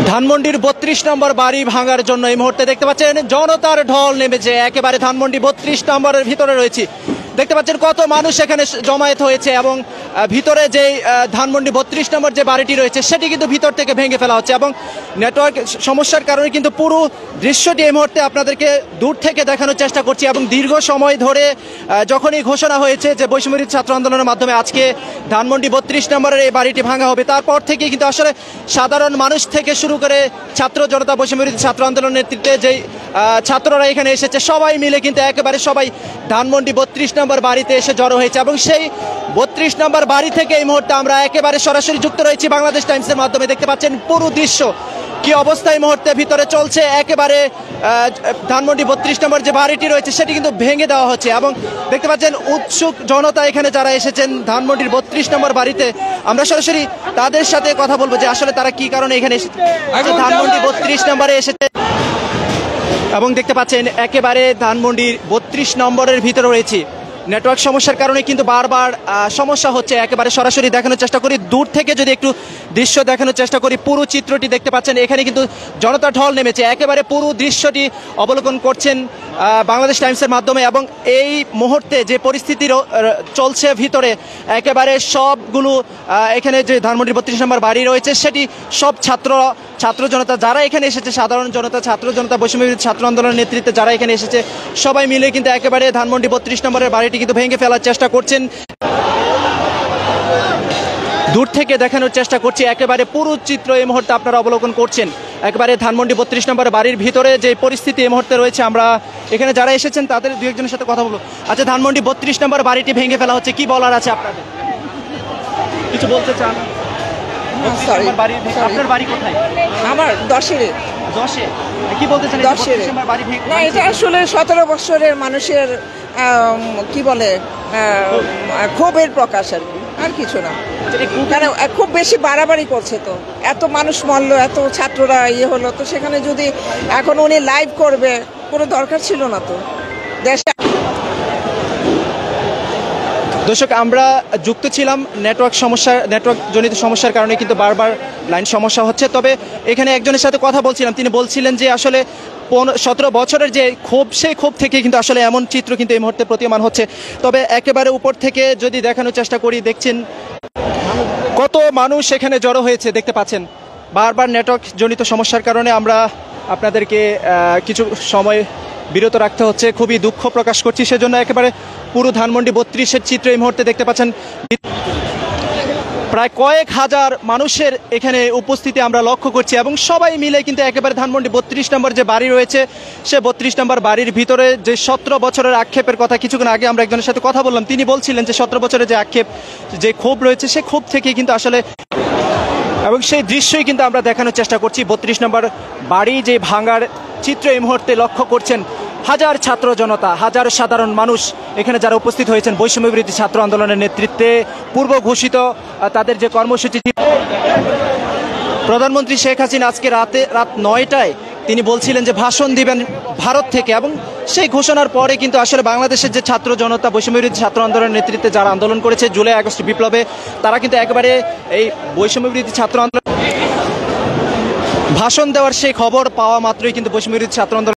ধানমন্ডির ৩২ নম্বর বাড়ি ভাঙার জন্য এই মুহূর্তে দেখতে পাচ্ছেন জনতার ঢল নেমেছে। একেবারে ধানমন্ডি ৩২ নম্বরের ভিতরে রয়েছে, দেখতে পাচ্ছেন কত মানুষ এখানে জমায়েত হয়েছে এবং ভিতরে যে ধানমন্ডি ৩২ নম্বর যে বাড়িটি রয়েছে সেটি কিন্তু ভিতর থেকে ভেঙে ফেলা হচ্ছে এবং নেটওয়ার্ক সমস্যার কারণে কিন্তু পুরো দৃশ্যটি এই মুহূর্তে আপনাদেরকে দূর থেকে দেখানোর চেষ্টা করছি। এবং দীর্ঘ সময় ধরে যখনই ঘোষণা হয়েছে যে বৈষম্যবিরোধী ছাত্র আন্দোলনের মাধ্যমে আজকে ধানমন্ডি ৩২ নম্বরের এই বাড়িটি ভাঙা হবে, তারপর থেকে কিন্তু আসলে সাধারণ মানুষ থেকে শুরু করে ছাত্র জনতা বৈষম্যবিরোধী ছাত্র আন্দোলনের নেতৃত্বে যেই ছাত্ররা এখানে এসেছে সবাই মিলে কিন্তু একেবারে সবাই ধানমন্ডি ৩২ নম্বর বাড়িতে এসে জড়ো হয়েছে। এবং সেই ৩২ নম্বর বাড়ি থেকে এই মুহূর্তে আমরা একেবারে সরাসরি যুক্ত রয়েছি বাংলাদেশ টাইমসের মাধ্যমে। দেখতে পাচ্ছেন পুরো দৃশ্য কি অবস্থা এই মুহূর্তে ভিতরে চলছে। একেবারে ধানমন্ডি ৩২ নম্বর যে বাড়িটি রয়েছে সেটি কিন্তু ভেঙে দেওয়া হচ্ছে এবং দেখতে পাচ্ছেন উৎসুক জনতা এখানে যারা এসেছেন ধানমন্ডির ৩২ নম্বর বাড়িতে। আমরা সরাসরি তাদের সাথে কথা বলবো যে আসলে তারা কি কারণে এখানে এসেছে, ধানমন্ডি ৩২ নম্বরে এসেছে এবং দেখতে পাচ্ছেন একেবারে ধানমন্ডির ৩২ নম্বরের ভিতরে রয়েছে। নেটওয়ার্ক সমস্যার কারণে কিন্তু বারবার সমস্যা হচ্ছে। একেবারে সরাসরি দেখানোর চেষ্টা করি, দূর থেকে যদি একটু দৃশ্য দেখানোর চেষ্টা করি, পুরো চিত্রটি দেখতে পাচ্ছেন। এখানে কিন্তু জনতা ঢল নেমেছে, একেবারে পুরো দৃশ্যটি অবলোকন করছেন বাংলাদেশ টাইমসের মাধ্যমে। এবং এই মুহূর্তে যে পরিস্থিতি চলছে ভিতরে, একেবারে সবগুলো এখানে যে ধানমন্ডি ৩২ নম্বর বাড়ি রয়েছে সেটি সব ছাত্র জনতা যারা এখানে এসেছে, সাধারণ জনতা, ছাত্র জনতা, বৈষম্যবিরোধী ছাত্র আন্দোলনের নেতৃত্বে যারা এখানে এসেছে সবাই মিলে কিন্তু একেবারে ধানমন্ডি ৩২ নম্বরের বাড়িটি কিন্তু ভেঙে ফেলার চেষ্টা করছেন। দূর থেকে দেখানোর চেষ্টা করছি, একেবারে পুরো চিত্র এই মুহূর্তে আপনারা অবলোকন করছেন। একেবারে ধানমন্ডি ৩২ নম্বর বাড়ির ভিতরে যে পরিস্থিতি এই মুহূর্তে রয়েছে, আমরা এখানে যারা এসেছেন তাদের দু একজনের সাথে কথা বলবো। আচ্ছা, ধানমন্ডি ৩২ নম্বর বাড়িটি ভেঙে ফেলা হচ্ছে, কি বলার আছে আপনাদের? কিছু বলতে চান? আপনার বাড়ি কোথায়? আমার 10-এ। কি বলতে চান? 10-এর না, এটা আসলে 17 বছরের মানুষের কি বলে ক্ষোভের প্রকাশ আর কি, আর কিছু না। কারণ খুব বেশি বাড়াবাড়ি করছে, তো এত মানুষ মরলো, এত ছাত্ররা হলো, তো সেখানে যদি এখন উনি লাইভ করবে কোনো দরকার ছিল না তো দেশে। দর্শক, আমরা যুক্ত ছিলাম নেটওয়ার্ক জনিত সমস্যার কারণে কিন্তু বারবার লাইন সমস্যা হচ্ছে। তবে এখানে একজনের সাথে কথা বলছিলাম, তিনি বলছিলেন যে আসলে 17 বছরের যে ক্ষোভ, সেই ক্ষোভ থেকে কিন্তু আসলে এমন চিত্র কিন্তু এই মুহূর্তে প্রতীয়মান হচ্ছে। তবে একেবারে উপর থেকে যদি দেখানোর চেষ্টা করি, দেখছেন কত মানুষ এখানে জড়ো হয়েছে, দেখতে পাচ্ছেন। বারবার নেটওয়ার্ক জনিত সমস্যার কারণে আমরা আপনাদেরকে কিছু সময় বিরত রাখতে হচ্ছে, খুবই দুঃখ প্রকাশ করছি সেজন্য। একেবারে পুরো ধানমন্ডি ৩২-এর চিত্র এই মুহূর্তে দেখতে পাচ্ছেন। প্রায় কয়েক হাজার মানুষের এখানে উপস্থিতি আমরা লক্ষ্য করছি এবং সবাই মিলে কিন্তু একেবারে ধানমন্ডি ৩২ নম্বর যে বাড়ি রয়েছে সে ৩২ নম্বর বাড়ির ভিতরে যে 17 বছরের আক্ষেপের কথা কিছুক্ষণ আগে আমরা একজনের সাথে কথা বললাম, তিনি বলছিলেন যে 17 বছরের যে আক্ষেপ, যে ক্ষোভ রয়েছে সে ক্ষোভ থেকে কিন্তু আসলে, এবং সেই দৃশ্যই কিন্তু আমরা দেখানোর চেষ্টা করছি। ৩২ নম্বর বাড়ি যে ভাঙার চিত্র এই মুহূর্তে লক্ষ্য করছেন। হাজার ছাত্র জনতা, হাজার সাধারণ মানুষ এখানে যারা উপস্থিত হয়েছেন বৈষম্যবিরোধী ছাত্র আন্দোলনের নেতৃত্বে পূর্ব ঘোষিত তাদের যে কর্মসূচি। প্রধানমন্ত্রী শেখ হাসিনা আজকে রাত 9টায় তিনি বলছিলেন যে ভাষণ দিবেন ভারত থেকে, এবং সেই ঘোষণার পরে কিন্তু আসলে বাংলাদেশের যে ছাত্র জনতা বৈষম্যবিরোধী ছাত্র আন্দোলনের নেতৃত্বে যারা আন্দোলন করেছে জুলাই আগস্ট বিপ্লবে, তারা কিন্তু একেবারে এই বৈষম্যবিরোধী ছাত্র আন্দোলন ভাষণ দেওয়ার সেই খবর পাওয়া মাত্রই কিন্তু বৈষম্যবিরোধী ছাত্র আন্দোলন